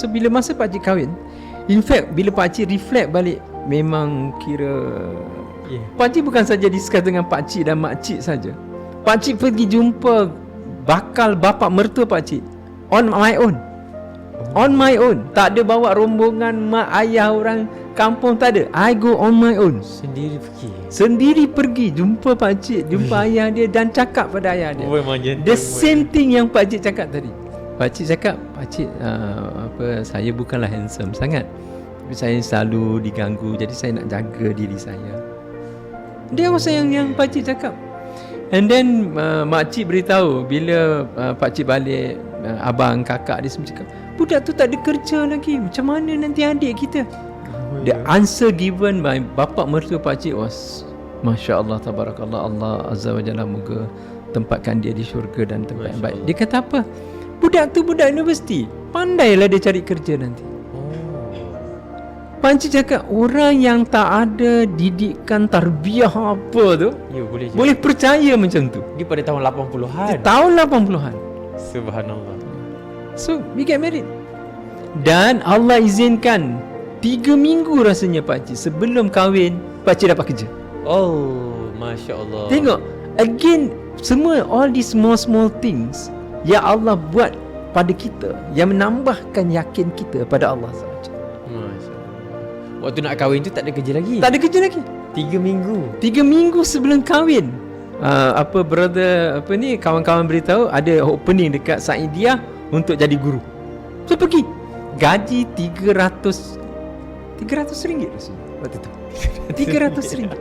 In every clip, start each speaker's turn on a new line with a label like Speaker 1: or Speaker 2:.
Speaker 1: So bila masa pakcik kahwin, in fact bila pakcik reflect balik, memang kira pakcik bukan saja discuss dengan pakcik dan makcik saja. Pakcik pergi jumpa bakal bapa mertua pakcik on my own. On my own. Tak ada bawa rombongan mak ayah orang kampung, tak ada. I go on my own. Sendiri pergi jumpa pakcik, jumpa ayah dia dan cakap pada ayah dia. The same thing yang pakcik cakap tadi. Pakcik cakap, pakcik saya bukanlah handsome sangat, tapi saya selalu diganggu, jadi saya nak jaga diri saya. Dia masa yang pakcik cakap. And then makcik beritahu bila pakcik balik, abang kakak dia semua cakap, budak tu tak ada kerja lagi, macam mana nanti adik kita? The answer given by bapa mertua pakcik was, Masya Allah, Tabarakallah, Allah Azza wa Jalla moga tempatkan dia di syurga dan tempat yang baik. Dia kata apa? Budak tu budak universiti, pandailah dia cari kerja nanti. Pakcik cakap, orang yang tak ada didikan tarbiyah apa tu, boleh percaya macam tu.
Speaker 2: Dia pada tahun 80-an.
Speaker 1: Tahun 80-an.
Speaker 2: Subhanallah.
Speaker 1: So we get married. Dan Allah izinkan 3 minggu rasanya pakcik sebelum kahwin, pakcik dapat kerja.
Speaker 2: Oh, Masya Allah.
Speaker 1: Tengok, again, semua all these small things yang Allah buat pada kita, yang menambahkan yakin kita pada Allah SWT.
Speaker 2: Masya Allah. Waktu nak kahwin tu tak ada kerja lagi?
Speaker 1: Tak ada kerja lagi.
Speaker 2: 3 minggu.
Speaker 1: 3 minggu sebelum kahwin, kawan-kawan beritahu ada opening dekat Saidiyah untuk jadi guru. So pergi. Gaji 300 ringgit waktu tu. 300 ringgit.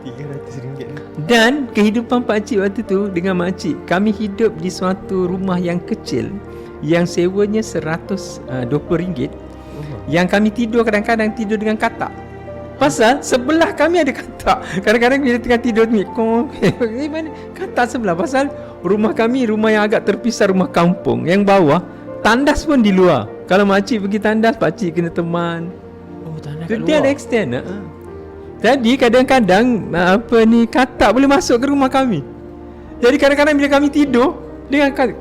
Speaker 2: 300 ringgit.
Speaker 1: Dan kehidupan pakcik waktu tu dengan makcik, kami hidup di suatu rumah yang kecil yang sewanya 120 ringgit. Yang kami tidur kadang-kadang tidur dengan katak. Pasal sebelah kami ada katak. Kadang-kadang bila tengah tidur ni, mana katak sebelah. Pasal rumah kami rumah yang agak terpisah, rumah kampung. Yang bawah tandas pun di luar. Kalau makcik pergi tandas, pakcik kena teman.
Speaker 2: Oh, tandas
Speaker 1: So
Speaker 2: kat
Speaker 1: dia
Speaker 2: luar.
Speaker 1: ada extend. Jadi kadang-kadang katak boleh masuk ke rumah kami. Jadi kadang-kadang bila kami tidur, dia akan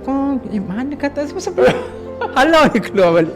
Speaker 1: mana katak sebelah. Halau dia keluar balik.